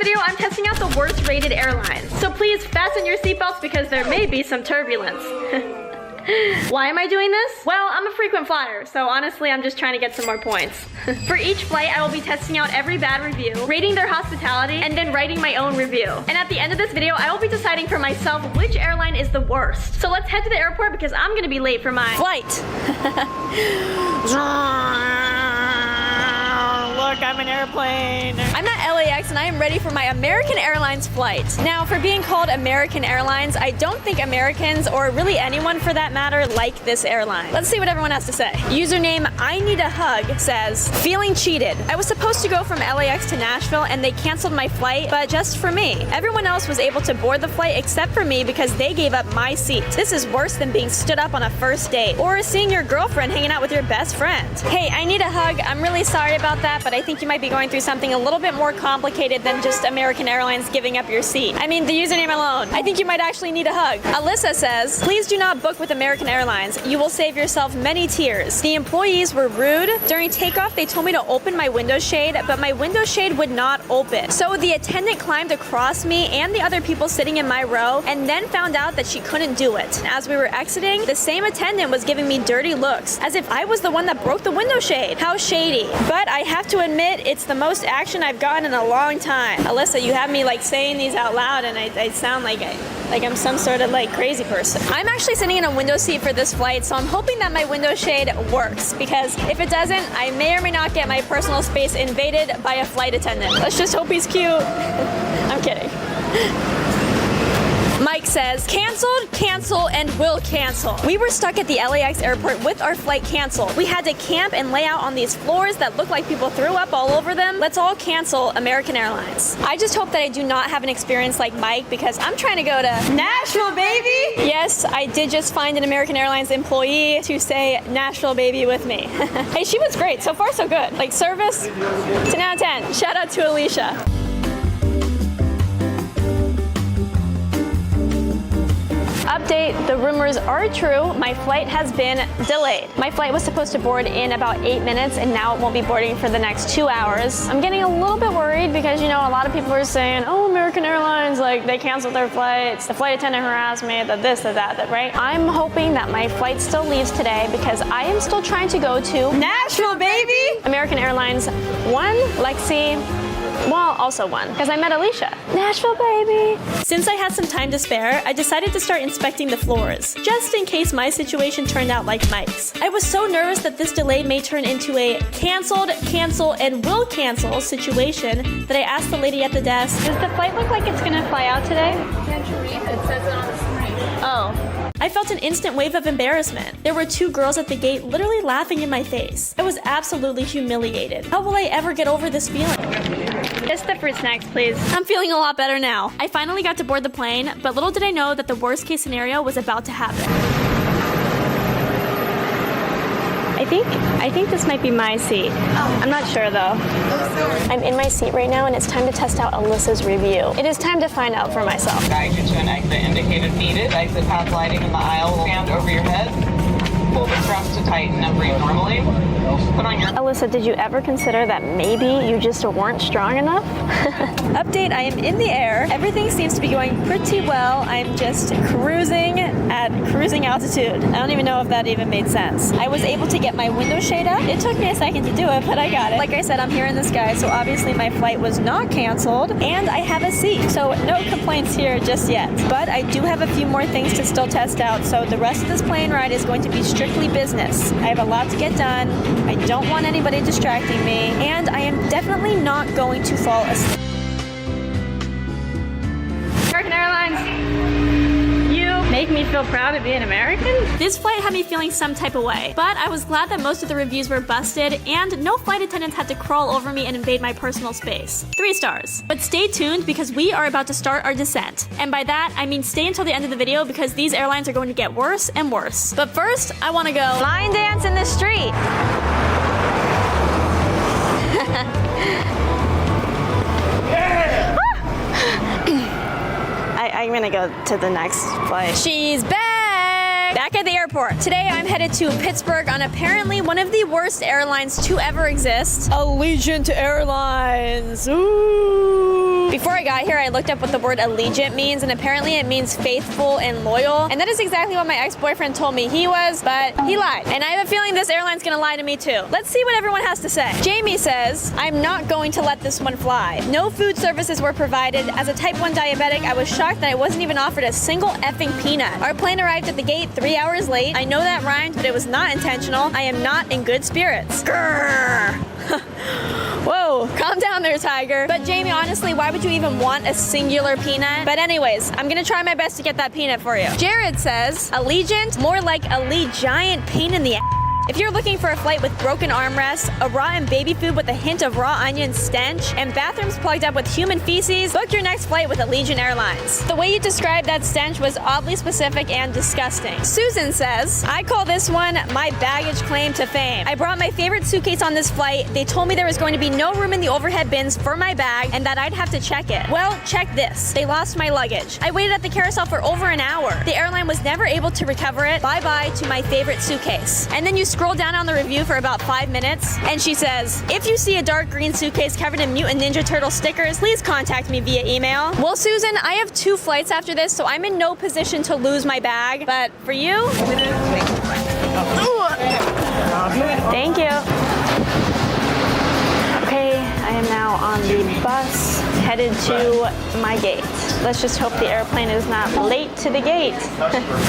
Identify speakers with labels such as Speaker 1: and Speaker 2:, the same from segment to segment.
Speaker 1: video, I'm testing out the worst rated airlines. So please fasten your seatbelts because there may be some turbulence. Why am I doing this? Well, I'm a frequent flyer, so honestly, I'm just trying to get some more points. For each flight, I will be testing out every bad review, rating their hospitality, and then writing my own review. And at the end of this video, I will be deciding for myself which airline is the worst. So let's head to the airport because I'm gonna be late for my flight. Look, I'm an airplane. I'm at LAX and I am ready for my American Airlines flight. Now, for being called American Airlines, I don't think Americans, or really anyone for that matter, like this airline. Let's see what everyone has to say. Username I Need a Hug says, feeling cheated. I was supposed to go from LAX to Nashville and they canceled my flight, but just for me. Everyone else was able to board the flight except for me because they gave up my seat. This is worse than being stood up on a first date or seeing your girlfriend hanging out with your best friend. Hey, I need a hug. I'm really sorry about that, but I think you might be going through something a little bit more complicated than just American Airlines giving up your seat. I mean, the username alone. I think you might actually need a hug. Alyssa says, please do not book with American Airlines. You will save yourself many tears. The employees were rude. During takeoff, they told me to open my window shade, but my window shade would not open. So the attendant climbed across me and the other people sitting in my row and then found out that she couldn't do it. As we were exiting, the same attendant was giving me dirty looks as if I was the one that broke the window shade. How shady. But I have to admit, it's the most action I've gotten in a long time. Alyssa, you have me like saying these out loud and I sound like I'm some sort of like crazy person. I'm actually sitting in a window seat for this flight, so I'm hoping that my window shade works, because if it doesn't, I may or may not get my personal space invaded by a flight attendant. Let's just hope he's cute. I'm kidding. Mike says, canceled, cancel, and will cancel. We were stuck at the LAX airport with our flight canceled. We had to camp and lay out on these floors that look like people threw up all over them. Let's all cancel American Airlines. I just hope that I do not have an experience like Mike, because I'm trying to go to Nashville, baby! Yes, I did just find an American Airlines employee to say Nashville, baby with me. Hey, she was great. So far, so good. Like, service, 10 out of 10. Shout out to Alicia. Update, the rumors are true. My flight has been delayed. My flight was supposed to board in about 8 minutes and now it won't be boarding for the next 2 hours. I'm getting a little bit worried because, you know, a lot of people are saying, oh, American Airlines, like, they canceled their flights. The flight attendant harassed me, that this, that, right? I'm hoping that my flight still leaves today because I am still trying to go to Nashville, baby! American Airlines 1, Lexi, well, also one, because I met Alicia. Nashville, baby! Since I had some time to spare, I decided to start inspecting the floors, just in case my situation turned out like Mike's. I was so nervous that this delay may turn into a canceled, cancel, and will cancel situation that I asked the lady at the desk, does the flight look like it's gonna fly out today?
Speaker 2: Can't you read? It says it on the screen.
Speaker 1: Oh. I felt an instant wave of embarrassment. There were 2 girls at the gate literally laughing in my face. I was absolutely humiliated. How will I ever get over this feeling? Just the fruit snacks, please. I'm feeling a lot better now. I finally got to board the plane, but little did I know that the worst case scenario was about to happen. I think this might be my seat. I'm not sure though. I'm in my seat right now and it's time to test out Alyssa's review. It is time to find out for myself.
Speaker 3: Guide you to an exit indicated needed. Exit path lighting in the aisle will stand over your head. Pull the straps to tighten and breathe normally. Put on your...
Speaker 1: Alyssa, did you ever consider that maybe you just weren't strong enough? Update, I am in the air. Everything seems to be going pretty well. I'm just cruising at cruising altitude. I don't even know if that even made sense. I was able to get my window shade up. It took me a second to do it, but I got it. Like I said, I'm here in the sky, so obviously my flight was not canceled, and I have a seat, so no complaints here just yet. But I do have a few more things to still test out, so the rest of this plane ride is going to be strictly business. I have a lot to get done. I don't want anybody distracting me, and I am definitely not going to fall asleep. American Airlines, you make me feel proud to be an American. This flight had me feeling some type of way, but I was glad that most of the reviews were busted and no flight attendants had to crawl over me and invade my personal space. 3 stars. But stay tuned because we are about to start our descent. And by that, I mean stay until the end of the video because these airlines are going to get worse and worse. But first, I want to go line dance in the street. I'm gonna go to the next flight. She's back! Back at the airport. Today I'm headed to Pittsburgh on apparently one of the worst airlines to ever exist. Allegiant Airlines. Ooh. Before I got here, I looked up what the word allegiant means, and apparently it means faithful and loyal. And that is exactly what my ex-boyfriend told me he was, but he lied. And I have a feeling this airline's gonna lie to me too. Let's see what everyone has to say. Jamie says, I'm not going to let this one fly. No food services were provided. As a type 1 diabetic, I was shocked that I wasn't even offered a single effing peanut. Our plane arrived at the gate 3 hours late. I know that rhymed, but it was not intentional. I am not in good spirits. Grrr. Whoa, calm down there, Tiger. But Jamie, honestly, why would you even want a singular peanut? But anyways, I'm gonna try my best to get that peanut for you. Jared says, Allegiant, more like a giant pain in the ass. If you're looking for a flight with broken armrests, a rotten baby food with a hint of raw onion stench, and bathrooms plugged up with human feces, book your next flight with Allegiant Airlines. The way you described that stench was oddly specific and disgusting. Susan says, I call this one my baggage claim to fame. I brought my favorite suitcase on this flight. They told me there was going to be no room in the overhead bins for my bag and that I'd have to check it. Well, check this. They lost my luggage. I waited at the carousel for over an hour. The airline was never able to recover it. Bye-bye to my favorite suitcase. And then you scroll down on the review for about 5 minutes, and she says, if you see a dark green suitcase covered in Mutant Ninja Turtle stickers, please contact me via email. Well, Susan, I have 2 flights after this, so I'm in no position to lose my bag. But for you, thank you. Okay, I am now on the bus headed to my gate. Let's just hope the airplane is not late to the gate.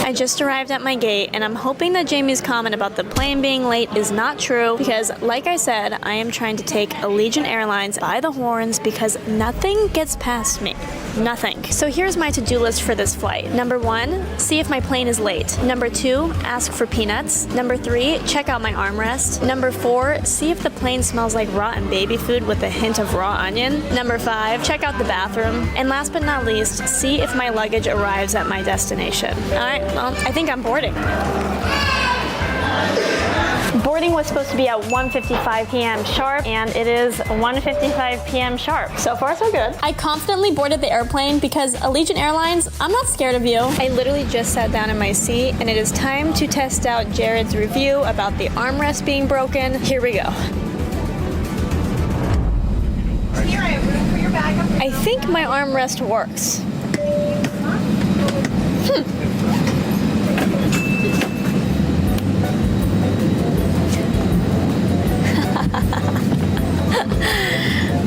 Speaker 1: I just arrived at my gate, and I'm hoping that Jamie's comment about the plane being late is not true, because like I said, I am trying to take Allegiant Airlines by the horns because nothing gets past me. Nothing. So here's my to-do list for this flight. Number 1, see if my plane is late. Number 2, ask for peanuts. Number 3, check out my armrest. Number 4, see if the plane smells like rotten baby food with a hint of raw onion. Number 5, check out the bathroom. And last but not least, see if my luggage arrives at my destination. Alright, well, I think I'm boarding. Boarding was supposed to be at 1:55 p.m. sharp, and it is 1:55 p.m. sharp. So far, so good. I confidently boarded the airplane because Allegiant Airlines, I'm not scared of you. I literally just sat down in my seat, and it is time to test out Jared's review about the armrest being broken. Here we go.
Speaker 2: Here, I have room for your bag up
Speaker 1: I think my armrest works.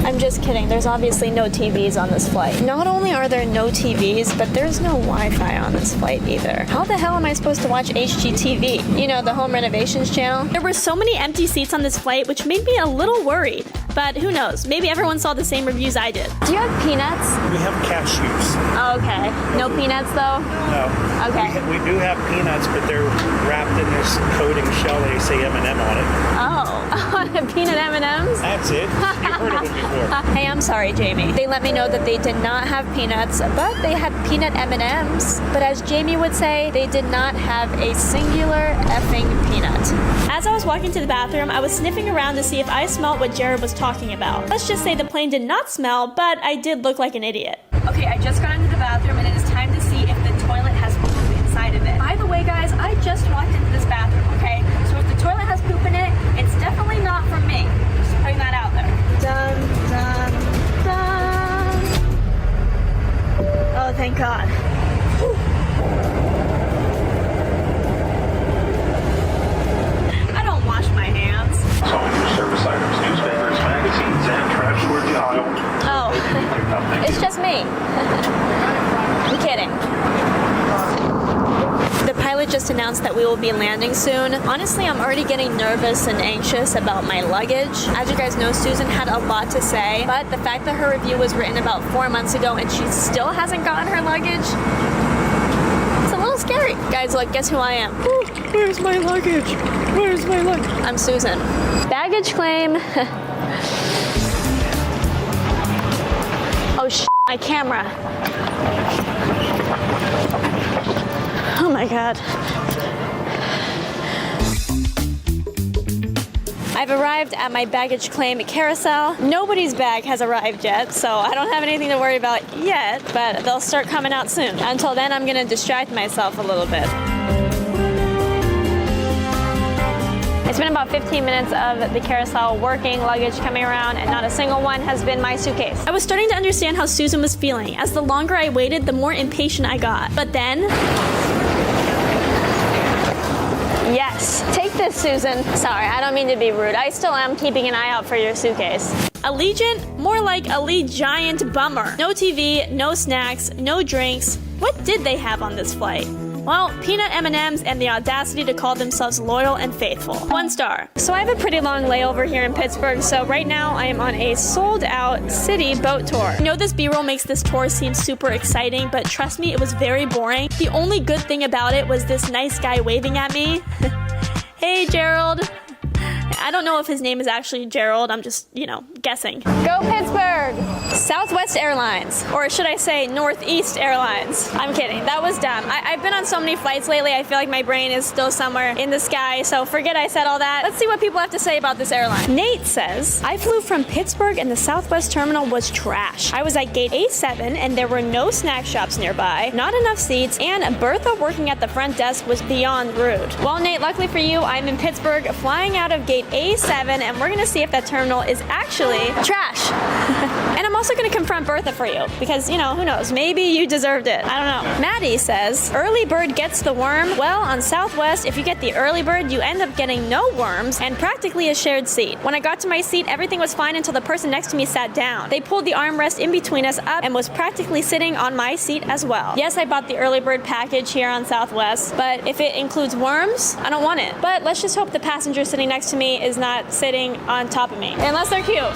Speaker 1: I'm just kidding. There's obviously no TVs on this flight. Not only are there no TVs, but there's no Wi-Fi on this flight either. How the hell am I supposed to watch HGTV? You know, the home renovations channel? There were so many empty seats on this flight, which made me a little worried. But who knows? Maybe everyone saw the same reviews I did. Do you have peanuts?
Speaker 4: We have cashews.
Speaker 1: Oh, okay. No peanuts though?
Speaker 4: No.
Speaker 1: Okay.
Speaker 4: We do have peanuts, but they're wrapped in this coating shell. They say M&M on it.
Speaker 1: Oh, peanut M&Ms?
Speaker 4: That's it. You've heard of them before.
Speaker 1: Hey, I'm sorry, Jamie. They let me know that they did not have peanuts, but they had peanut M&Ms. But as Jamie would say, they did not have a singular effing peanut. As I was walking to the bathroom, I was sniffing around to see if I smelled what Jared was talking about. Let's just say the plane did not smell, but I did look like an idiot. Okay, I just got into the bathroom, and it is time to see if the toilet has poop inside of it. By the way, guys, I just walked into this bathroom, okay? So if the toilet has poop in it, it's definitely not from me. Just putting that out there. Dun, dun, dun. Oh, thank God. Whew. I don't wash my hands.
Speaker 5: All your service items, newspapers, magazines, and trash were the aisle.
Speaker 1: Oh, it's just me. I'm kidding. The pilot just announced that we will be landing soon. Honestly, I'm already getting nervous and anxious about my luggage. As you guys know, Susan had a lot to say, but the fact that her review was written about 4 months ago and she still hasn't gotten her luggage, it's a little scary. Guys, look, guess who I am? Ooh, where's my luggage? Where's my luggage? I'm Susan. Baggage claim. Oh, my camera. Oh my God. I've arrived at my baggage claim carousel. Nobody's bag has arrived yet, so I don't have anything to worry about yet, but they'll start coming out soon. Until then, I'm gonna distract myself a little bit. It's been about 15 minutes of the carousel working, luggage coming around, and not a single one has been my suitcase. I was starting to understand how Susan was feeling. As the longer I waited, the more impatient I got. But then... Yes. Take this, Susan. Sorry, I don't mean to be rude. I still am keeping an eye out for your suitcase. Allegiant? More like a giant bummer. No TV, no snacks, no drinks. What did they have on this flight? Well, peanut M&Ms and the audacity to call themselves loyal and faithful. 1 star. So I have a pretty long layover here in Pittsburgh, so right now I am on a sold-out city boat tour. I know this B-roll makes this tour seem super exciting, but trust me, it was very boring. The only good thing about it was this nice guy waving at me. Hey, Gerald. I don't know if his name is actually Gerald. I'm just, guessing. Go Pittsburgh! Southwest Airlines. Or should I say Northeast Airlines. I'm kidding. That was dumb. I've been on so many flights lately, I feel like my brain is still somewhere in the sky, so forget I said all that. Let's see what people have to say about this airline. Nate says, I flew from Pittsburgh and the Southwest terminal was trash. I was at gate A7 and there were no snack shops nearby, not enough seats, and Bertha working at the front desk was beyond rude. Well, Nate, luckily for you, I'm in Pittsburgh flying out of gate A7 and we're gonna see if that terminal is actually trash. And I'm also gonna confront Bertha for you because, who knows, maybe you deserved it. I don't know. Maddie says, early bird gets the worm. Well, on Southwest, if you get the early bird, you end up getting no worms and practically a shared seat. When I got to my seat, everything was fine until the person next to me sat down. They pulled the armrest in between us up and was practically sitting on my seat as well. Yes, I bought the early bird package here on Southwest, but if it includes worms, I don't want it. But let's just hope the passenger sitting next to me is not sitting on top of me. Unless they're cute.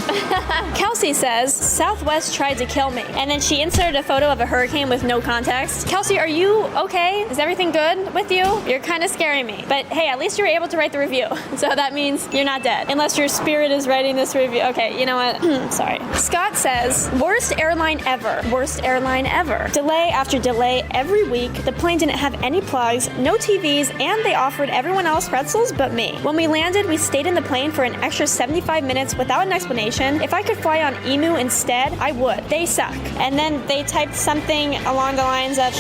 Speaker 1: Kelsey says, Southwest tried to kill me. And then she inserted a photo of a hurricane with no context. Kelsey, are you okay? Is everything good with you? You're kind of scaring me. But hey, at least you were able to write the review. So that means you're not dead. Unless your spirit is writing this review. Okay, you know what? Sorry. Scott says, worst airline ever. Worst airline ever. Delay after delay every week. The plane didn't have any plugs, no TVs, and they offered everyone else pretzels but me. When we landed, we stayed in the plane for an extra 75 minutes without an explanation. If I could fly on Emu instead, I would. They suck. And then they typed something along the lines of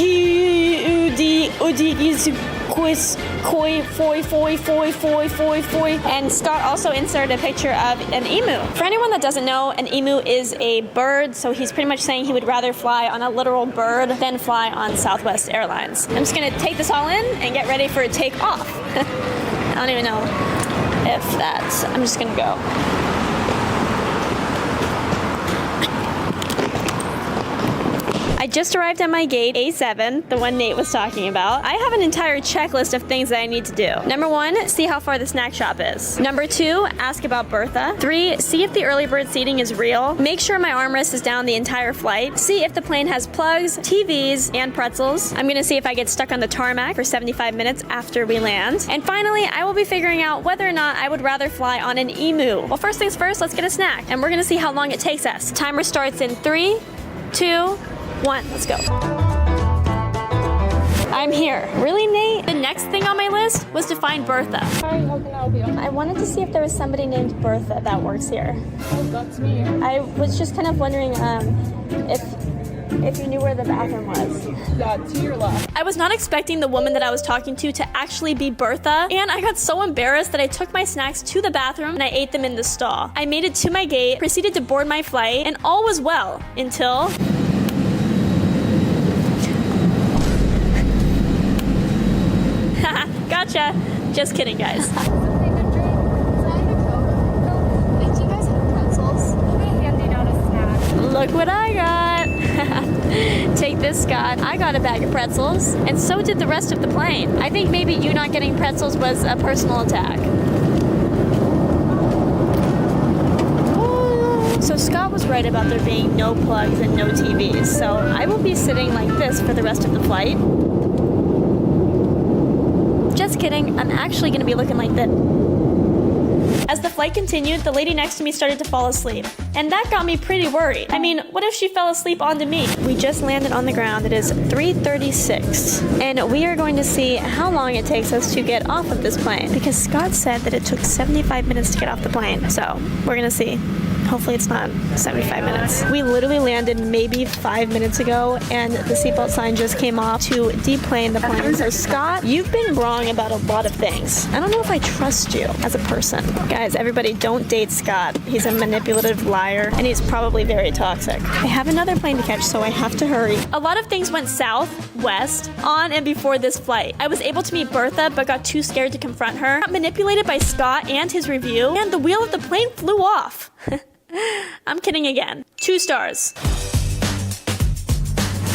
Speaker 1: and Scott also inserted a picture of an emu. For anyone that doesn't know, an emu is a bird, so he's pretty much saying he would rather fly on a literal bird than fly on Southwest Airlines. I'm just gonna take this all in and get ready for a takeoff. I don't even know if that's... I'm just gonna go. I just arrived at my gate, A7, the one Nate was talking about. I have an entire checklist of things that I need to do. Number 1, see how far the snack shop is. Number 2, ask about Bertha. 3, see if the early bird seating is real. Make sure my armrest is down the entire flight. See if the plane has plugs, TVs, and pretzels. I'm gonna see if I get stuck on the tarmac for 75 minutes after we land. And finally, I will be figuring out whether or not I would rather fly on an emu. Well, first things first, let's get a snack. And we're gonna see how long it takes us. Timer starts in 3, 2, 1, let's go. I'm here. Really, Nate? The next thing on my list was to find Bertha.
Speaker 2: Hi, how can I help you?
Speaker 1: I wanted to see if there was somebody named Bertha that works here.
Speaker 2: Oh, that's me.
Speaker 1: I was just kind of wondering if you knew where the bathroom was.
Speaker 2: Yeah, to your left.
Speaker 1: I was not expecting the woman that I was talking to actually be Bertha, and I got so embarrassed that I took my snacks to the bathroom and I ate them in the stall. I made it to my gate, proceeded to board my flight, and all was well until... Gotcha. Just kidding, guys.
Speaker 2: Do you guys have pretzels? We'll be handing out a snack.
Speaker 1: Look what I got. Take this, Scott. I got a bag of pretzels, and so did the rest of the plane. I think maybe you not getting pretzels was a personal attack. So Scott was right about there being no plugs and no TVs, so I will be sitting like this for the rest of the flight. Just kidding, I'm actually gonna be looking like this. As the flight continued, the lady next to me started to fall asleep. And that got me pretty worried. I mean, what if she fell asleep onto me? We just landed on the ground. It is 3:36. And we are going to see how long it takes us to get off of this plane. Because Scott said that it took 75 minutes to get off the plane. So, we're gonna see Hopefully it's not 75 minutes. We literally landed maybe 5 minutes ago, and the seatbelt sign just came off to deplane the plane. So Scott, you've been wrong about a lot of things. I don't know if I trust you as a person. Guys, everybody don't date Scott. He's a manipulative liar, and he's probably very toxic. I have another plane to catch, so I have to hurry. A lot of things went south, west, on and before this flight. I was able to meet Bertha, but got too scared to confront her. Got manipulated by Scott and his review, and the wheel of the plane flew off. I'm kidding again. 2 stars.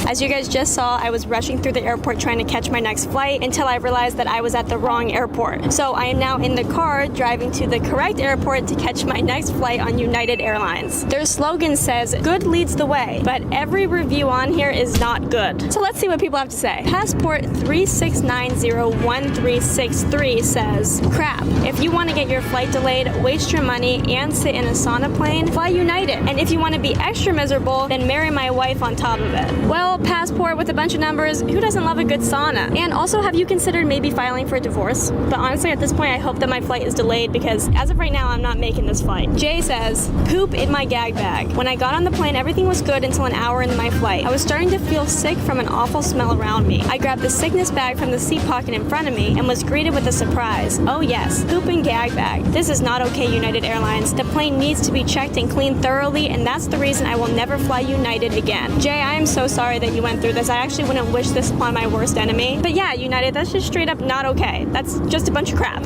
Speaker 1: As you guys just saw, I was rushing through the airport trying to catch my next flight until I realized that I was at the wrong airport. So I am now in the car driving to the correct airport to catch my next flight on United Airlines. Their slogan says, "Good leads the way," but every review on here is not good. So let's see what people have to say. Passport 36901363 says, "Crap. If you want to get your flight delayed, waste your money, and sit in a sauna plane, fly United. And if you want to be extra miserable, then marry my wife on top of it." Well, passport with a bunch of numbers, who doesn't love a good sauna? And also, have you considered maybe filing for a divorce? But honestly, at this point, I hope that my flight is delayed because as of right now, I'm not making this flight. Jay says, "Poop in my gag bag. When I got on the plane, everything was good until an hour into my flight. I was starting to feel sick from an awful smell around me. I grabbed the sickness bag from the seat pocket in front of me and was greeted with a surprise. Oh yes, poop and gag bag. This is not okay, United Airlines. The plane needs to be checked and cleaned thoroughly, and that's the reason I will never fly United again." Jay, I am so sorry that you went through this. I actually wouldn't wish this upon my worst enemy. But yeah, United, that's just straight up not okay. That's just a bunch of crap.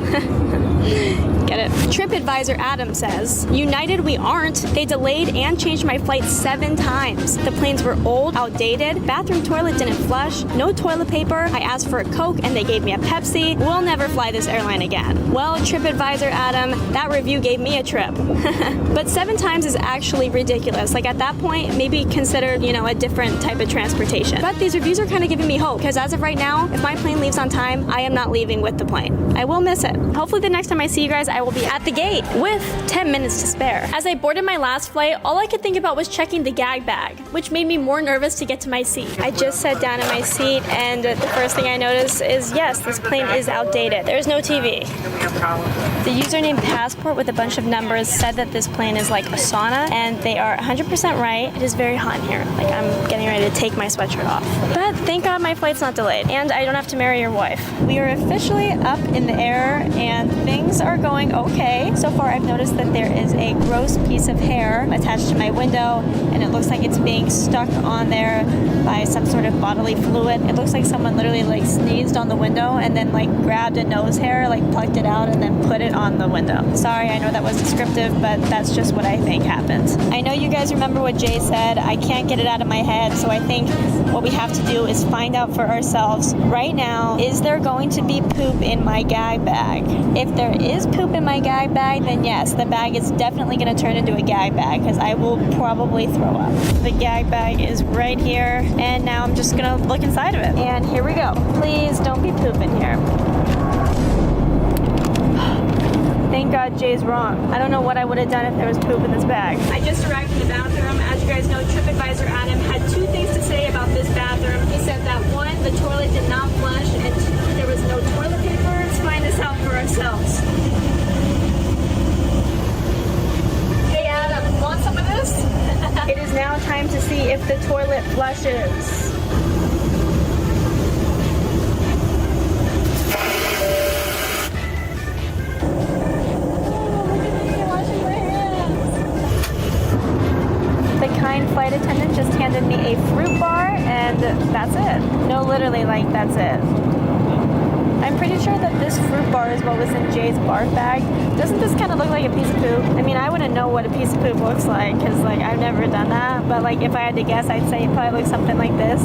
Speaker 1: Get it? TripAdvisor Adam says, "United, we aren't. They delayed and changed my flight 7 times. The planes were old, outdated, bathroom toilet didn't flush, no toilet paper. I asked for a Coke and they gave me a Pepsi. We'll never fly this airline again." Well, TripAdvisor Adam, that review gave me a trip. But 7 times is actually ridiculous. Like at that point, maybe consider, a different type of transportation. But these reviews are kind of giving me hope because as of right now, if my plane leaves on time, I am not leaving with the plane. I will miss it. Hopefully the next time I see you guys, I will be at the gate with 10 minutes to spare. As I boarded my last flight, all I could think about was checking the gag bag, which made me more nervous to get to my seat. I just sat down in my seat and the first thing I noticed is, yes, this plane is outdated. There's no TV. The username Passport with a bunch of numbers said that this plane is like a sauna, and they are 100% right. It is very hot in here. Like I'm getting ready to take my sweatshirt off. But thank God my flight's not delayed, and I don't have to marry your wife. We are officially up in the air, and things are going okay. So far, I've noticed that there is a gross piece of hair attached to my window, and it looks like it's being stuck on there by some sort of bodily fluid. It looks like someone literally like sneezed on the window and then like grabbed a nose hair, like plucked it out, and then put it on the window. Sorry, I know that was descriptive, but that's just what I think happened. I know you guys remember what Jay said. I can't get it out of my head, so I think what we have to do is find out for ourselves right now, is there going to be poop in my gag bag? If there is poop in my gag bag, then yes, the bag is definitely going to turn into a gag bag because I will probably throw up. The gag bag is right here, and now I'm just going to look inside of it. And here we go. Please don't be poop in here. Thank God Jay's wrong. I don't know what I would have done if there was poop in this bag. I just arrived in the bathroom. As you guys know, TripAdvisor Adam had 2 things to say about this bathroom. He said that 1, the toilet did not flush, and 2, there was no toilet paper. Let's find this out for ourselves. Hey Adam, want some of this? It is now time to see if the toilet flushes. Flight attendant just handed me a fruit bar, and that's it. No, literally, like, that's it. I'm pretty sure that this fruit bar is what was in Jay's barf bag. Doesn't this kind of look like a piece of poop? I mean, I wouldn't know what a piece of poop looks like, because, like, I've never done that, but, like, if I had to guess, I'd say it probably looks something like this.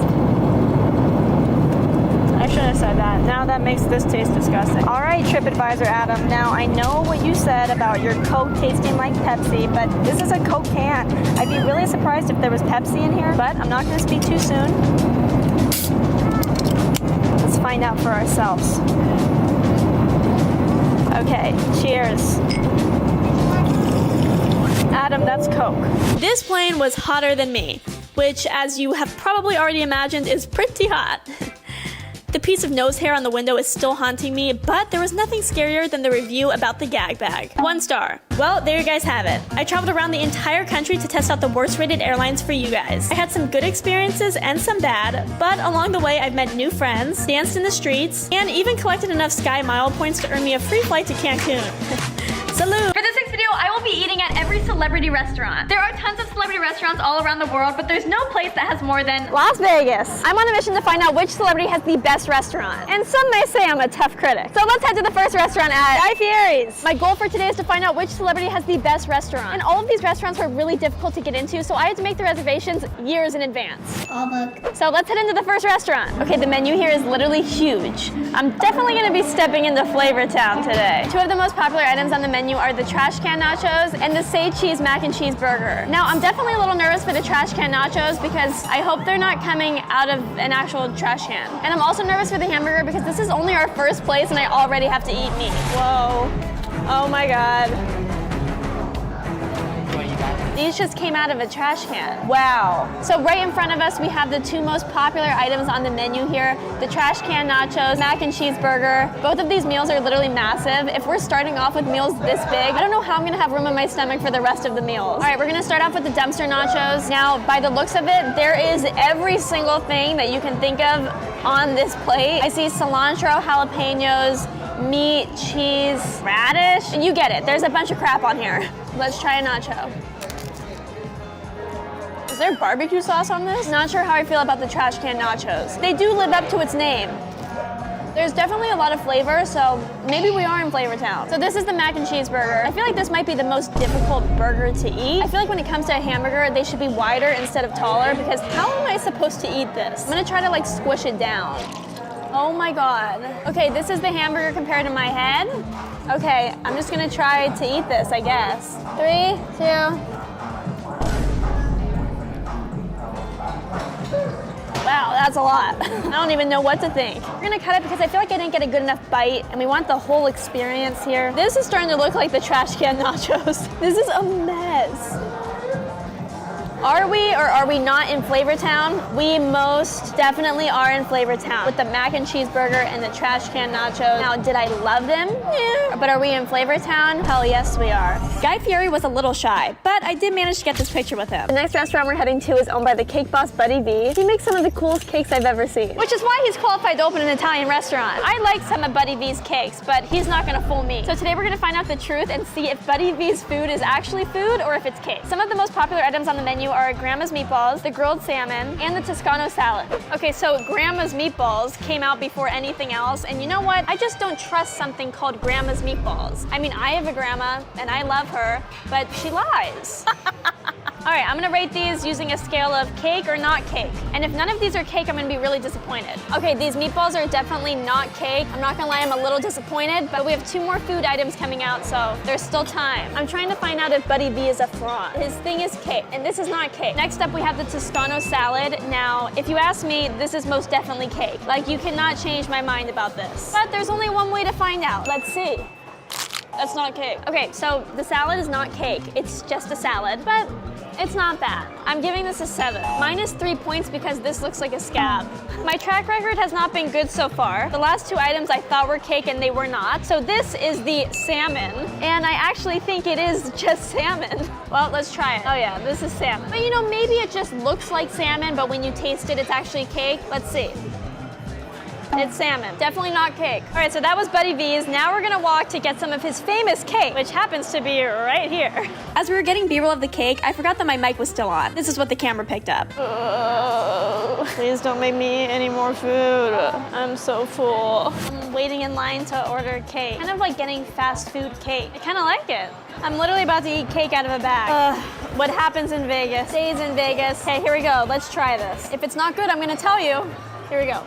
Speaker 1: I shouldn't have said that. Now that makes this taste disgusting. All right, TripAdvisor Adam. Now, I know what you said about your Coke tasting like Pepsi, but this is a Coke can. I'd be really surprised if there was Pepsi in here, but I'm not going to speak too soon. Let's find out for ourselves. Okay, cheers. Adam, that's Coke. This plane was hotter than me, which, as you have probably already imagined, is pretty hot. The piece of nose hair on the window is still haunting me, but there was nothing scarier than the review about the gag bag. 1 star. Well, there you guys have it. I traveled around the entire country to test out the worst rated airlines for you guys. I had some good experiences and some bad, but along the way I've met new friends, danced in the streets, and even collected enough Sky Mile points to earn me a free flight to Cancun. Salute! For this next video, I will be eating at every celebrity restaurant. There are tons of celebrity restaurants all around the world, but there's no place that has more than Las Vegas. I'm on a mission to find out which celebrity has the best restaurant. And some may say I'm a tough critic. So let's head to the first restaurant at Guy Fieri's. My goal for today is to find out which celebrity has the best restaurant. And all of these restaurants were really difficult to get into, so I had to make the reservations years in advance. So let's head into the first restaurant. Okay, the menu here is literally huge. I'm definitely gonna be stepping into Flavor Town today. 2 of the most popular items on the menu are the trash can nachos and the say cheese mac and cheese burger. Now, I'm definitely a little nervous for the trash can nachos because I hope they're not coming out of an actual trash can. And I'm also nervous for the hamburger because this is only our first place and I already have to eat meat. Whoa. Oh my God. These just came out of a trash can. Wow. So right in front of us, we have the 2 most popular items on the menu here. The trash can nachos, mac and cheese burger. Both of these meals are literally massive. If we're starting off with meals this big, I don't know how I'm gonna have room in my stomach for the rest of the meals. All right, we're gonna start off with the dumpster nachos. Now, by the looks of it, there is every single thing that you can think of on this plate. I see cilantro, jalapenos, meat, cheese, radish, and you get it. There's a bunch of crap on here. Let's try a nacho. Is there barbecue sauce on this? Not sure how I feel about the trash can nachos. They do live up to its name. There's definitely a lot of flavor, so maybe we are in Flavor Town. So this is the mac and cheese burger. I feel like this might be the most difficult burger to eat. I feel like when it comes to a hamburger, they should be wider instead of taller because how am I supposed to eat this? I'm gonna try to like squish it down. Oh my God. Okay, this is the hamburger compared to my head. Okay, I'm just gonna try to eat this, I guess. 3, 2. Wow, that's a lot. I don't even know what to think. We're gonna cut it because I feel like I didn't get a good enough bite and we want the whole experience here. This is starting to look like the trash can nachos. This is a mess. Are we or are we not in Flavor Town? We most definitely are in Flavor Town with the mac and cheese burger and the trash can nachos. Now, did I love them? Yeah. But are we in Flavor Town? Hell yes, we are. Guy Fieri was a little shy, but I did manage to get this picture with him. The next restaurant we're heading to is owned by the cake boss, Buddy V. He makes some of the coolest cakes I've ever seen, which is why he's qualified to open an Italian restaurant. I like some of Buddy V's cakes, but he's not gonna fool me. So today we're gonna find out the truth and see if Buddy V's food is actually food or if it's cake. Some of the most popular items on the menu are Grandma's meatballs, the grilled salmon, and the Toscano salad. Okay, so Grandma's meatballs came out before anything else, and you know what? I just don't trust something called Grandma's meatballs. I mean, I have a grandma, and I love her, but she lies. All right, I'm gonna rate these using a scale of cake or not cake. And if none of these are cake, I'm gonna be really disappointed. Okay, these meatballs are definitely not cake. I'm not gonna lie, I'm a little disappointed, but we have 2 more food items coming out, so there's still time. I'm trying to find out if Buddy V is a fraud. His thing is cake, and this is not cake. Next up, we have the Toscano salad. Now, if you ask me, this is most definitely cake. Like, you cannot change my mind about this. But there's only one way to find out. Let's see. That's not cake. Okay, so the salad is not cake. It's just a salad, but it's not bad. I'm giving this a 7. Minus 3 points because this looks like a scab. My track record has not been good so far. The last 2 items I thought were cake and they were not. So this is the salmon, and I actually think it is just salmon. Well, let's try it. Oh yeah, this is salmon. But you know, maybe it just looks like salmon, but when you taste it, it's actually cake. Let's see. It's salmon. Definitely not cake. All right, so that was Buddy V's. Now we're gonna walk to get some of his famous cake, which happens to be right here. As we were getting B-roll of the cake, I forgot that my mic was still on. This is what the camera picked up. Please don't make me eat any more food. I'm so full. I'm waiting in line to order cake. Kind of like getting fast food cake. I kind of like it. I'm literally about to eat cake out of a bag. What happens in Vegas stays in Vegas. Okay, here we go. Let's try this. If it's not good, I'm gonna tell you. Here we go.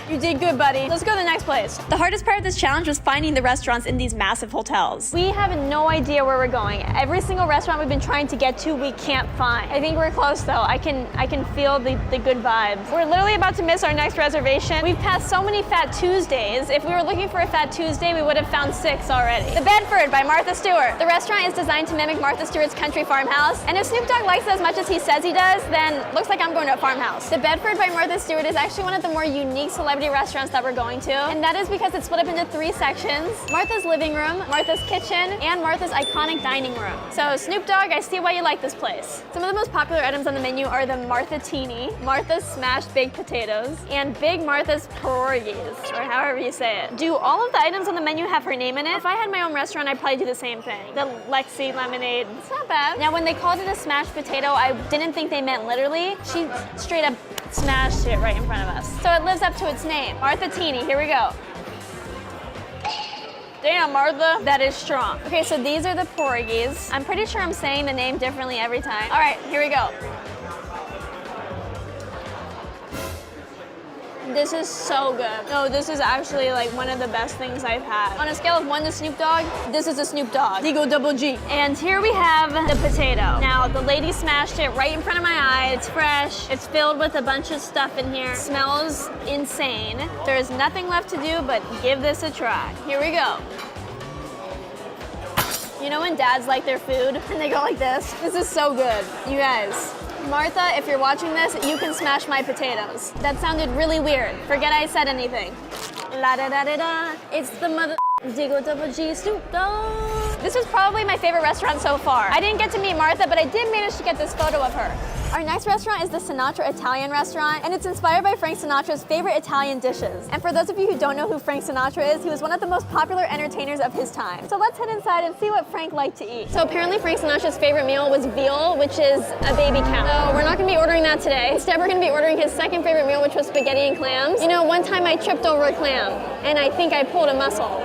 Speaker 1: You did good, buddy. Let's go to the next place. The hardest part of this challenge was finding the restaurants in these massive hotels. We have no idea where we're going. Every single restaurant we've been trying to get to, we can't find. I think we're close though. I can feel the good vibes. We're literally about to miss our next reservation. We've passed so many Fat Tuesdays. If we were looking for a Fat Tuesday, we would have found 6 already. The Bedford by Martha Stewart. The restaurant is designed to mimic Martha Stewart's country farmhouse. And if Snoop Dogg likes it as much as he says he does, then looks like I'm going to a farmhouse. The Bedford by Martha Stewart is actually one of the more unique celebrity restaurants that we're going to. And that is because it's split up into 3 sections. Martha's living room, Martha's kitchen, and Martha's iconic dining room. So Snoop Dogg, I see why you like this place. Some of the most popular items on the menu are the Martha Teeny, Martha's smashed baked potatoes, and Big Martha's pierogies, or however you say it. Do all of the items on the menu have her name in it? If I had my own restaurant, I'd probably do the same thing. The Lexi lemonade, it's not bad. Now when they called it a smashed potato, I didn't think they meant literally. She straight up smashed it right in front of us. So it lives up to its name. Martha Teeny, here we go. Damn, Martha, that is strong. Okay, so these are the pierogies. I'm pretty sure I'm saying the name differently every time. All right, here we go. This is so good. No, this is actually like one of the best things I've had. On a scale of 1 to Snoop Dogg, this is a Snoop Dogg. Digo double G. And here we have the potato. Now, the lady smashed it right in front of my eye. It's fresh. It's filled with a bunch of stuff in here. It smells insane. There's nothing left to do but give this a try. Here we go. You know when dads like their food and they go like this? This is so good. You guys. Martha, if you're watching this, you can smash my potatoes. That sounded really weird. Forget I said anything. La da da da da. It's the mother Digo double G Snoop Dogg. This was probably my favorite restaurant so far. I didn't get to meet Martha, but I did manage to get this photo of her. Our next restaurant is the Sinatra Italian restaurant, and it's inspired by Frank Sinatra's favorite Italian dishes. And for those of you who don't know who Frank Sinatra is, he was one of the most popular entertainers of his time. So let's head inside and see what Frank liked to eat. So apparently Frank Sinatra's favorite meal was veal, which is a baby cow. So we're not gonna be ordering that today. Instead, we're gonna be ordering his second favorite meal, which was spaghetti and clams. You know, one time I tripped over a clam, and I think I pulled a muscle.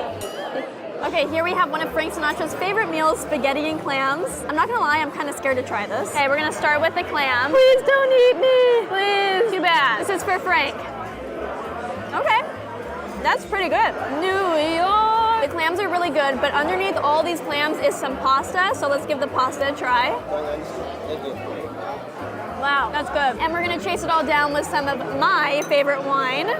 Speaker 1: Okay, here we have one of Frank Sinatra's favorite meals, spaghetti and clams. I'm not gonna lie, I'm kind of scared to try this. Okay, we're gonna start with the clam. Please don't eat me, please. Too bad. This is for Frank. Okay, that's pretty good. New York. The clams are really good, but underneath all these clams is some pasta, so let's give the pasta a try. Wow, that's good. And we're gonna chase it all down with some of my favorite wine.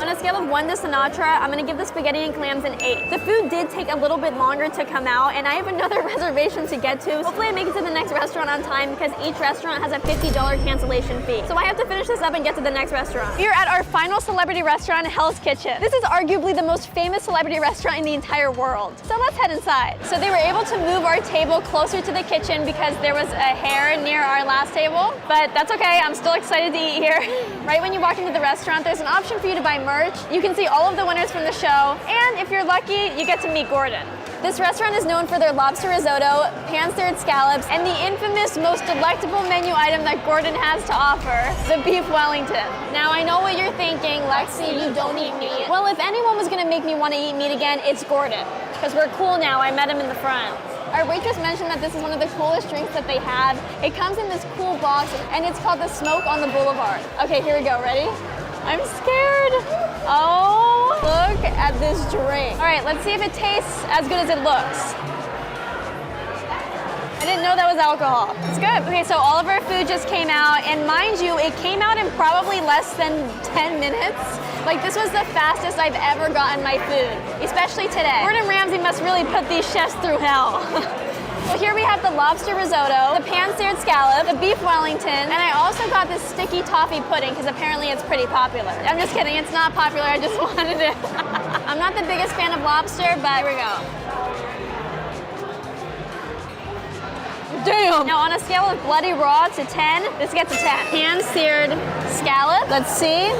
Speaker 1: On a scale of 1 to Sinatra, I'm gonna give the spaghetti and clams an 8. The food did take a little bit longer to come out, and I have another reservation to get to. Hopefully I make it to the next restaurant on time because each restaurant has a $50 cancellation fee. So I have to finish this up and get to the next restaurant. We're at our final celebrity restaurant, Hell's Kitchen. This is arguably the most famous celebrity restaurant in the entire world. So let's head inside. So they were able to move our table closer to the kitchen because there was a hair near our last table, but that's okay, I'm still excited to eat here. Right when you walk into the restaurant, there's an option for you to buy merch. You can see all of the winners from the show, and if you're lucky, you get to meet Gordon. This restaurant is known for their lobster risotto, pan-seared scallops, and the infamous, most delectable menu item that Gordon has to offer, the beef Wellington. Now, I know what you're thinking, Lexi, you don't eat meat. Well, if anyone was gonna make me wanna eat meat again, it's Gordon, because we're cool now, I met him in the front. Our waitress mentioned that this is one of the coolest drinks that they have. It comes in this cool box, and it's called the Smoke on the Boulevard. Okay, here we go, ready? I'm scared. Oh, look at this drink. All right, let's see if it tastes as good as it looks. I didn't know that was alcohol. It's good. Okay, so all of our food just came out, and mind you, it came out in probably less than 10 minutes. Like, this was the fastest I've ever gotten my food, especially today. Gordon Ramsay must really put these chefs through hell. So here we have the lobster risotto, the pan-seared scallop, the beef Wellington, and I also got this sticky toffee pudding because apparently it's pretty popular. I'm just kidding, it's not popular, I just wanted it. I'm not the biggest fan of lobster, but here we go. Damn! Now on a scale of bloody raw to 10, this gets a 10. Pan-seared scallop, let's see.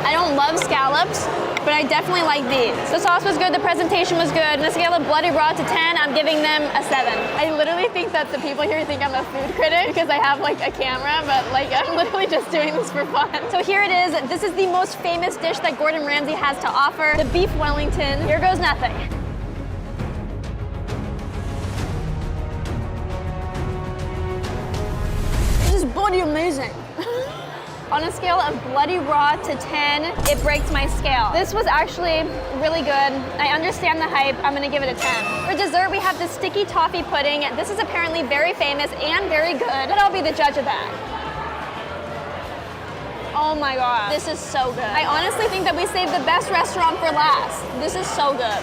Speaker 1: I don't love scallops, but I definitely like these. The sauce was good, the presentation was good. On a scale of bloody raw to 10, I'm giving them a 7. I literally think that the people here think I'm a food critic because I have like a camera, but like I'm literally just doing this for fun. So here it is. This is the most famous dish that Gordon Ramsay has to offer, the beef Wellington. Here goes nothing. This is bloody amazing. On a scale of bloody raw to 10, it breaks my scale. This was actually really good. I understand the hype. I'm gonna give it a 10. For dessert, we have the sticky toffee pudding. This is apparently very famous and very good, but I'll be the judge of that. Oh my God, this is so good. I honestly think that we saved the best restaurant for last. This is so good.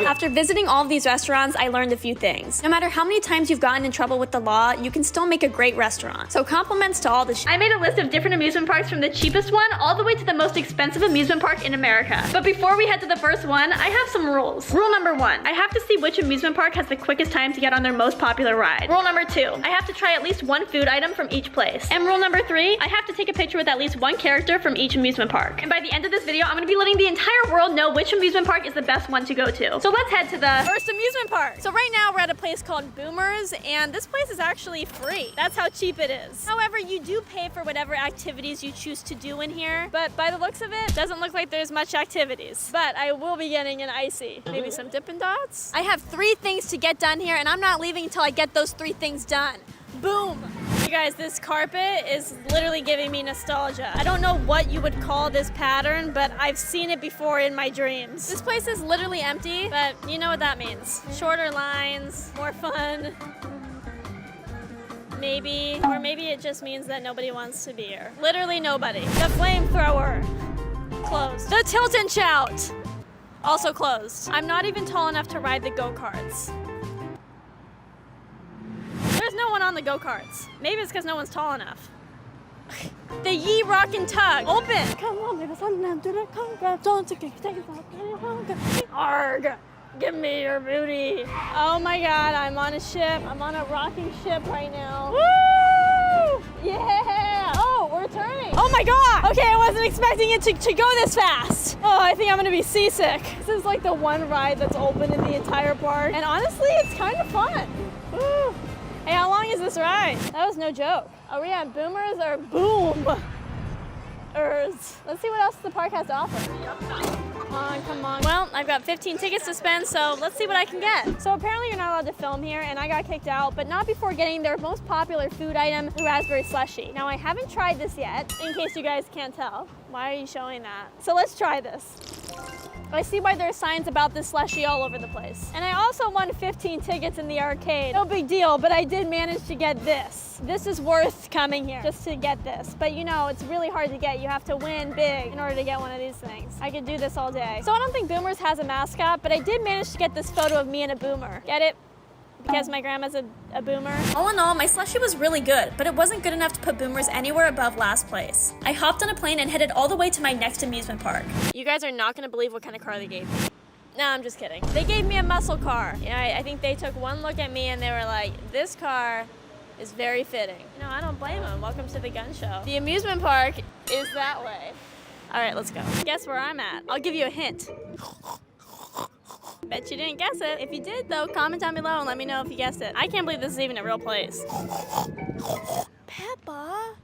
Speaker 1: After visiting all of these restaurants, I learned a few things. No matter how many times you've gotten in trouble with the law, you can still make a great restaurant. So compliments to all the I made a list of different amusement parks from the cheapest one all the way to the most expensive amusement park in America. But before we head to the first one, I have some rules. Rule number 1, I have to see which amusement park has the quickest time to get on their most popular ride. Rule number 2, I have to try at least one food item from each place. And rule number 3, I have to take a picture with at least one character from each amusement park. And by the end of this video, I'm gonna be letting the entire world know which amusement park is the best one to go to. So let's head to the first amusement park. So right now we're at a place called Boomers, and this place is actually free. That's how cheap it is. However, you do pay for whatever activities you choose to do in here, but by the looks of it, doesn't look like there's much activities. But I will be getting an icy. Maybe some Dippin' Dots? I have 3 things to get done here, and I'm not leaving until I get those 3 things done. Boom! You guys, this carpet is literally giving me nostalgia. I don't know what you would call this pattern, but I've seen it before in my dreams. This place is literally empty, but you know what that means. Shorter lines, more fun. Maybe, or maybe it just means that nobody wants to be here. Literally nobody. The flamethrower, closed. The tilt and shout, also closed. I'm not even tall enough to ride the go-karts. There's no one on the go-karts. Maybe it's because no one's tall enough. The Yee Rock and Tug, open! Come on, baby, don't take it. Arg! Give me your booty. Oh my God, I'm on a ship. I'm on a rocking ship right now. Woo! Yeah! Oh, we're turning. Oh my God! Okay, I wasn't expecting it to go this fast. Oh, I think I'm gonna be seasick. This is like the one ride that's open in the entire park. And honestly, it's kind of fun. Woo! Hey, how long is this ride? That was no joke. Are we at Boomers or Boom-ers? Let's see what else the park has to offer. Come on, come on. Well, I've got 15 tickets to spend, so let's see what I can get. So apparently you're not allowed to film here, and I got kicked out, but not before getting their most popular food item, the raspberry slushie. Now, I haven't tried this yet, in case you guys can't tell. Why are you showing that? So let's try this. I see why there are signs about this slushie all over the place. And I also won 15 tickets in the arcade. No big deal, but I did manage to get this. This is worth coming here just to get this. But you know, it's really hard to get. You have to win big in order to get one of these things. I could do this all day. So I don't think Boomers has a mascot, but I did manage to get this photo of me and a boomer. Get it? Because my grandma's a boomer. All in all, my slushie was really good, but it wasn't good enough to put Boomers anywhere above last place. I hopped on a plane and headed all the way to my next amusement park. You guys are not gonna believe what kind of car they gave me. No, I'm just kidding. They gave me a muscle car. You know, I think they took one look at me and they were like, this car is very fitting. You know, I don't blame them. Welcome to the gun show. The amusement park is that way. All right, let's go. Guess where I'm at? I'll give you a hint. Bet you didn't guess it. If you did, though, comment down below and let me know if you guessed it. I can't believe this is even a real place. Peppa,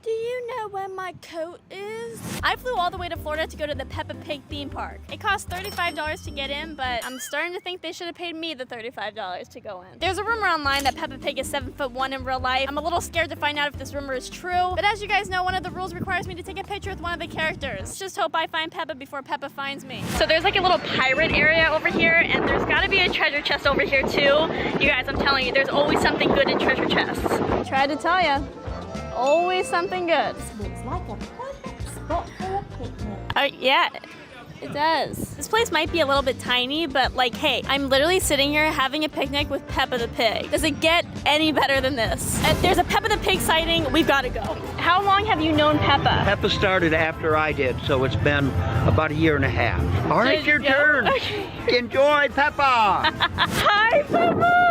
Speaker 1: do you know where my coat is? I flew all the way to Florida to go to the Peppa Pig theme park. It cost $35 to get in, but I'm starting to think they should have paid me the $35 to go in. There's a rumor online that Peppa Pig is 7'1" in real life. I'm a little scared to find out if this rumor is true, but as you guys know, one of the rules requires me to take a picture with one of the characters. Let's just hope I find Peppa before Peppa finds me. So there's like a little pirate area over here, and there's gotta be a treasure chest over here too. You guys, I'm telling you, there's always something good in treasure chests. Tried to tell ya. Always something good.
Speaker 6: Looks like a perfect spot for a picnic.
Speaker 1: Yeah, it does. This place might be a little bit tiny, but like, hey, I'm literally sitting here having a picnic with Peppa the Pig. Does it get any better than this? If there's a Peppa the Pig sighting, we've got to go. How long have you known Peppa?
Speaker 7: Peppa started after I did, so it's been about a year and a half. All right, your turn.
Speaker 1: Okay.
Speaker 7: Enjoy, Peppa.
Speaker 1: Hi, Peppa.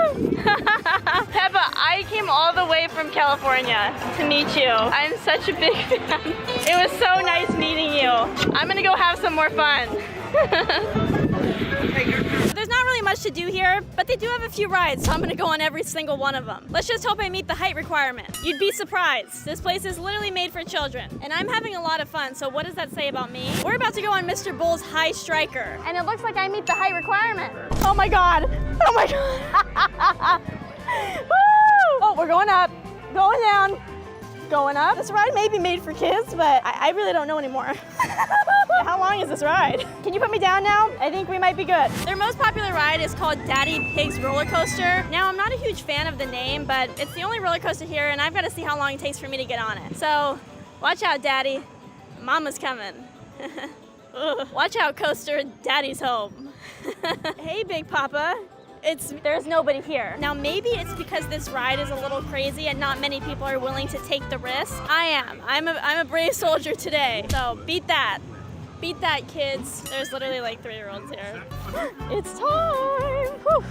Speaker 1: Peppa, I came all the way from California to meet you. I'm such a big fan. It was so nice meeting you. I'm gonna go have some more fun. There's not really much to do here, but they do have a few rides, so I'm gonna go on every single one of them. Let's just hope I meet the height requirement. You'd be surprised. This place is literally made for children, and I'm having a lot of fun, so what does that say about me? We're about to go on Mr. Bull's High Striker, and it looks like I meet the height requirement. Oh my God, oh my God. Woo! Oh, we're going up, going down, going up. This ride may be made for kids, but I really don't know anymore. How long is this ride? Can you put me down now? I think we might be good. Their most popular ride is called Daddy Pig's Roller Coaster. Now, I'm not a huge fan of the name, but it's the only roller coaster here, and I've got to see how long it takes for me to get on it. So, watch out, Daddy. Mama's coming. Watch out, coaster. Daddy's home. Hey, Big Papa. There's nobody here. Now, maybe it's because this ride is a little crazy and not many people are willing to take the risk. I am. I'm a brave soldier today. So, beat that. Beat that, kids. There's literally like 3-year-olds here. It's time. Whew.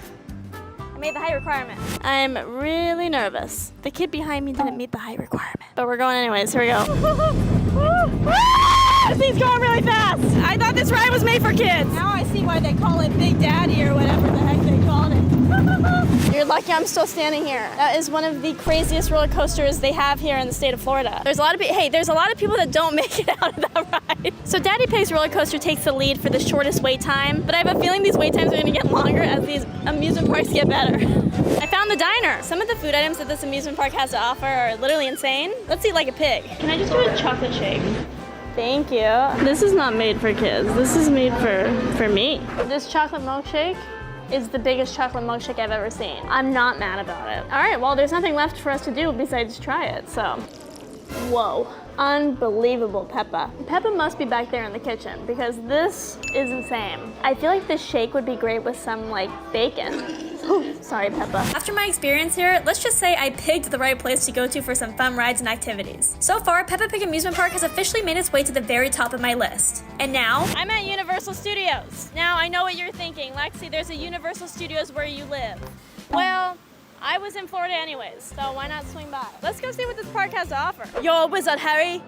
Speaker 1: I made the height requirement. I'm really nervous. The kid behind me didn't meet the height requirement. But we're going anyways. Here we go. This thing's going really fast. I thought this ride was made for kids. Now I see why they call it Big Daddy or whatever the heck they called it. You're lucky I'm still standing here. That is one of the craziest roller coasters they have here in the state of Florida. There's a lot of people that don't make it out of that ride. So Daddy Pig's roller coaster takes the lead for the shortest wait time, but I have a feeling these wait times are gonna get longer as these amusement parks get better. I found the diner. Some of the food items that this amusement park has to offer are literally insane. Let's eat like a pig. Can I just do a chocolate shake? Thank you. This is not made for kids. This is made for me. This chocolate milkshake is the biggest chocolate milkshake I've ever seen. I'm not mad about it. All right, well, there's nothing left for us to do besides try it, so. Whoa, unbelievable Peppa. Peppa must be back there in the kitchen because this is insane. I feel like this shake would be great with some like bacon. Sorry, Peppa. After my experience here, let's just say I picked the right place to go to for some fun rides and activities. So far, Peppa Pig Amusement Park has officially made its way to the very top of my list. And now, I'm at Universal Studios. Now, I know what you're thinking. Lexi, there's a Universal Studios where you live. Well, I was in Florida anyways, so why not swing by? Let's go see what this park has to offer. Yo, Wizard Harry.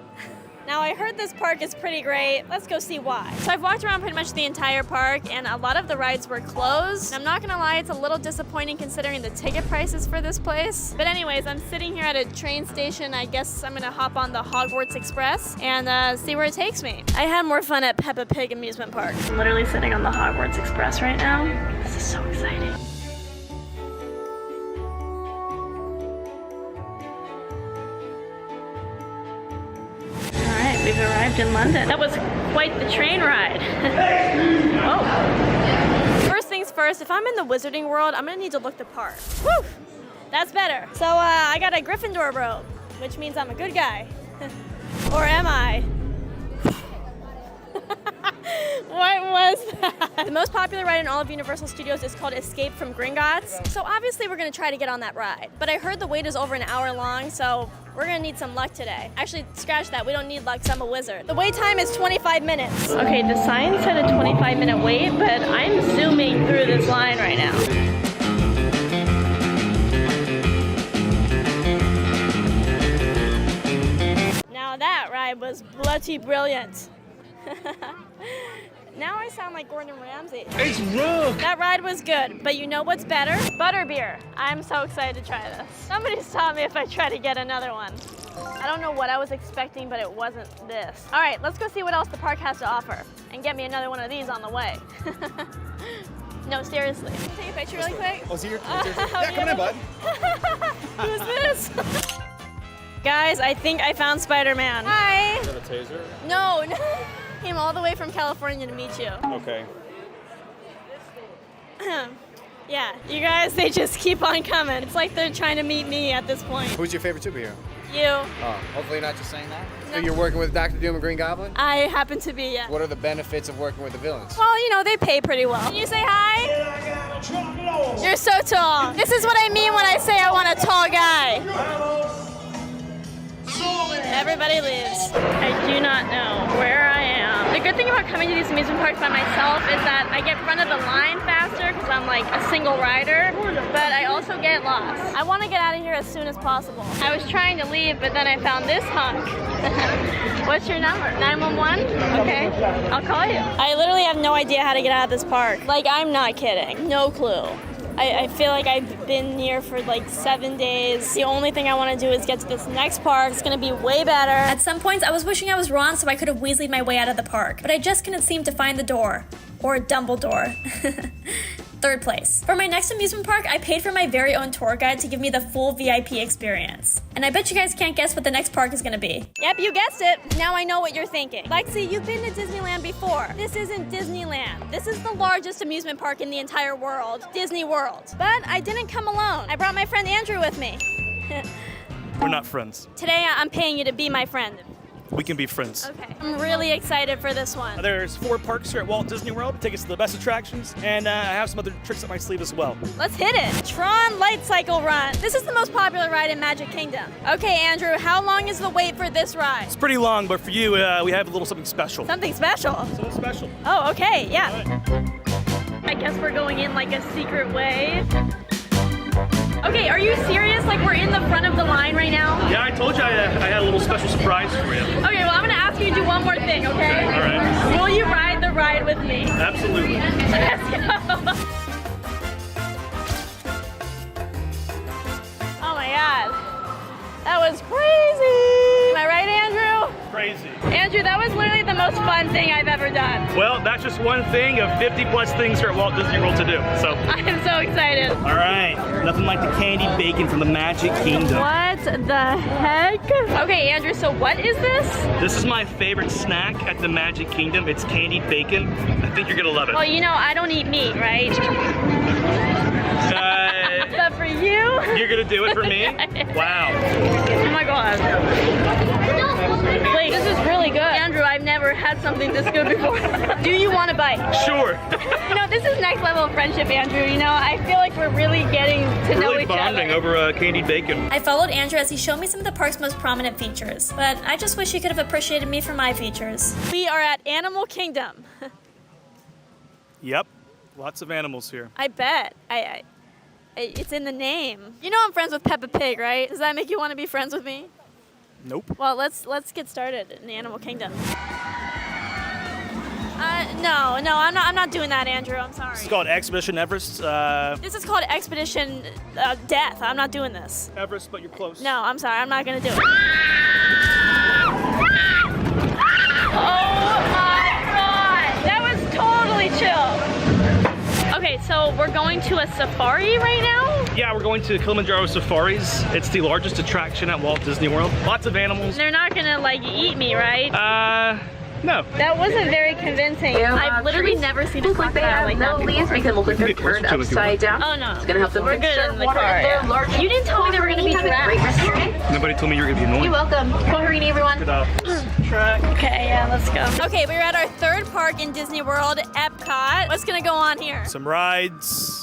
Speaker 1: Now, I heard this park is pretty great. Let's go see why. So I've walked around pretty much the entire park, and a lot of the rides were closed. I'm not gonna lie, it's a little disappointing considering the ticket prices for this place. But anyways, I'm sitting here at a train station. I guess I'm gonna hop on the Hogwarts Express and see where it takes me. I had more fun at Peppa Pig Amusement Park. I'm literally sitting on the Hogwarts Express right now. This is so exciting. We've arrived in London. That was quite the train ride. Oh. First things first, if I'm in the Wizarding World, I'm gonna need to look the part. Whew, that's better. So I got a Gryffindor robe, which means I'm a good guy. Or am I? What was that? The most popular ride in all of Universal Studios is called Escape from Gringotts. So obviously we're gonna try to get on that ride. But I heard the wait is over an hour long, so we're gonna need some luck today. Actually, scratch that, we don't need luck, 'cause I'm a wizard. The wait time is 25 minutes. Okay, the sign said a 25-minute wait, but I'm zooming through this line right now. Now that ride was bloody brilliant. Now I sound like Gordon Ramsay.
Speaker 4: It's rough.
Speaker 1: That ride was good, but you know what's better? Butterbeer. I'm so excited to try this. Somebody stop me if I try to get another one. I don't know what I was expecting, but it wasn't this. All right, let's go see what else the park has to offer and get me another one of these on the way. No, seriously. Can I take a picture really quick?
Speaker 8: Oh, is he your yeah, come in, bud.
Speaker 1: Who's this? Guys, I think I found Spider-Man. Hi.
Speaker 8: Is that a taser?
Speaker 1: No. Came all the way from California to meet you.
Speaker 8: Okay.
Speaker 1: Yeah, you guys, they just keep on coming. It's like they're trying to meet me at this point.
Speaker 8: Who's your favorite superhero?
Speaker 1: You.
Speaker 8: Oh, hopefully not just saying that. So you're working with Dr. Doom and Green Goblin?
Speaker 1: I happen to be, yeah.
Speaker 8: What are the benefits of working with the villains?
Speaker 1: Well, you know, they pay pretty well. Can you say hi? You're so tall. This is what I mean when I say I want a tall guy. Everybody leaves. I do not know where I am. The good thing about coming to these amusement parks by myself is that I get front of the line faster because I'm like a single rider, but I also get lost. I want to get out of here as soon as possible. I was trying to leave, but then I found this hunk. What's your number? 911? Okay, I'll call you. I literally have no idea how to get out of this park. Like, I'm not kidding. No clue. I feel like I've been here for like 7 days. The only thing I want to do is get to this next park. It's going to be way better. At some points, I was wishing I was Ron so I could have weaseled my way out of the park. But I just couldn't seem to find the door. Or Dumbledore. Third place. For my next amusement park, I paid for my very own tour guide to give me the full VIP experience. And I bet you guys can't guess what the next park is gonna be. Yep, you guessed it. Now I know what you're thinking. Lexi, you've been to Disneyland before. This isn't Disneyland. This is the largest amusement park in the entire world, Disney World. But I didn't come alone. I brought my friend Andrew with me.
Speaker 4: We're not friends.
Speaker 1: Today, I'm paying you to be my friend.
Speaker 4: We can be friends.
Speaker 1: Okay. I'm really excited for this one.
Speaker 4: There's 4 parks here at Walt Disney World. Take us to the best attractions, and I have some other tricks up my sleeve as well.
Speaker 1: Let's hit it. Tron Light Cycle Run. This is the most popular ride in Magic Kingdom. Okay, Andrew, how long is the wait for this ride?
Speaker 4: It's pretty long, but for you, we have a little something special.
Speaker 1: Something special?
Speaker 4: Something special.
Speaker 1: Oh, okay, yeah.
Speaker 4: All right.
Speaker 1: I guess we're going in like a secret way. Okay, are you serious? Like we're in the front of the line right now?
Speaker 4: Yeah, I told you I had a little special surprise for you.
Speaker 1: Okay, well I'm gonna ask you to do one more thing, okay?
Speaker 4: All right.
Speaker 1: Will you ride the ride with me?
Speaker 4: Absolutely.
Speaker 1: Let's go. Oh my god. That was crazy. Am I right, Andrew?
Speaker 4: Crazy.
Speaker 1: Andrew, that was literally the most fun thing I've ever done.
Speaker 4: Well, that's just one thing of 50 plus things here at Walt Disney World to do. So.
Speaker 1: I'm so excited.
Speaker 4: All right. Nothing like the candy bacon from the Magic Kingdom.
Speaker 1: What the heck? Okay, Andrew, so what is this?
Speaker 4: This is my favorite snack at the Magic Kingdom. It's candied bacon. I think you're gonna love it.
Speaker 1: Well, you know, I don't eat meat, right? But for you?
Speaker 4: You're gonna do it for me? Wow.
Speaker 1: Oh my god. Wait, this is really good. Andrew, I've never had something this good before. Do you want a bite?
Speaker 4: Sure.
Speaker 1: You know, this is next level of friendship, Andrew. You know, I feel like we're really getting to know
Speaker 4: Really
Speaker 1: each
Speaker 4: bonding
Speaker 1: other.
Speaker 4: over candied bacon.
Speaker 1: I followed Andrew as he showed me some of the park's most prominent features, but I just wish he could have appreciated me for my features. We are at Animal Kingdom.
Speaker 4: Yep. Lots of animals here.
Speaker 1: I bet. It's in the name. You know I'm friends with Peppa Pig, right? Does that make you want to be friends with me?
Speaker 4: Nope.
Speaker 1: Well, let's get started in the Animal Kingdom. No, I'm not doing that, Andrew. I'm sorry.
Speaker 4: This is called Expedition Everest.
Speaker 1: This is called Expedition Death. I'm not doing this.
Speaker 4: Everest, but you're close.
Speaker 1: No, I'm sorry. I'm not gonna do it. Oh my god! That was totally chill. Okay, so we're going to a safari right now?
Speaker 4: Yeah, we're going to Kilimanjaro Safaris. It's the largest attraction at Walt Disney World. Lots of animals.
Speaker 1: They're not gonna like eat me, right?
Speaker 4: No.
Speaker 1: That wasn't very convincing. I've literally never seen a crocodile like that before.
Speaker 9: Make them look like they're turned upside down.
Speaker 1: Oh no.
Speaker 9: It's gonna help them
Speaker 1: We're good in the car.
Speaker 9: Yeah.
Speaker 1: You didn't tell me they were gonna be giraffes.
Speaker 4: Nobody told me you were gonna be annoying.
Speaker 9: You're welcome. Coherini, everyone.
Speaker 4: Track.
Speaker 1: Okay, yeah, let's go. Okay, we're at our third park in Disney World, Epcot. What's gonna go on here?
Speaker 4: Some rides.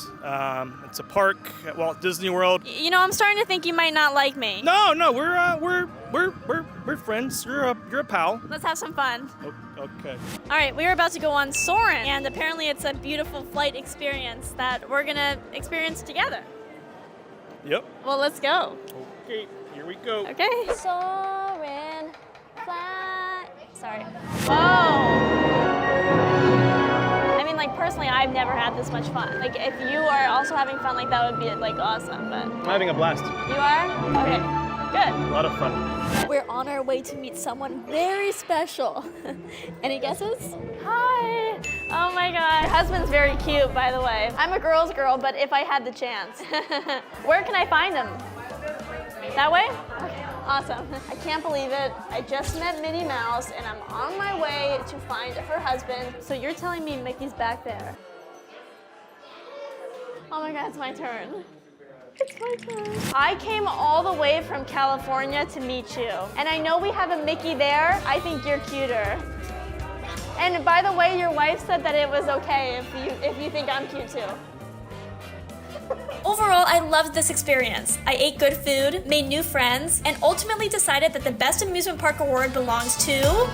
Speaker 4: It's a park at Walt Disney World.
Speaker 1: You know, I'm starting to think you might not like me.
Speaker 4: No, we're friends. You're a pal.
Speaker 1: Let's have some fun.
Speaker 4: Oh, okay.
Speaker 1: All right, we are about to go on Soarin', and apparently it's a beautiful flight experience that we're gonna experience together.
Speaker 4: Yep.
Speaker 1: Well, let's go.
Speaker 4: Okay, here we go.
Speaker 1: Okay. Soarin', fly. Sorry. Whoa. I mean, like, personally, I've never had this much fun. Like, if you are also having fun, like, that would be, like, awesome, but...
Speaker 4: I'm having a blast.
Speaker 1: You are? Okay, good.
Speaker 4: A lot of fun.
Speaker 1: We're on our way to meet someone very special. Any guesses? Hi. Oh my god. Your husband's very cute, by the way. I'm a girl's girl, but if I had the chance. Where can I find him? That way? Okay. Awesome. I can't believe it. I just met Minnie Mouse and I'm on my way to find her husband. So you're telling me Mickey's back there? Oh my god, it's my turn. It's my turn. I came all the way from California to meet you. And I know we have a Mickey there. I think you're cuter. And by the way, your wife said that it was okay if you think I'm cute too. Overall, I loved this experience. I ate good food, made new friends, and ultimately decided that the Best Amusement Park Award belongs to...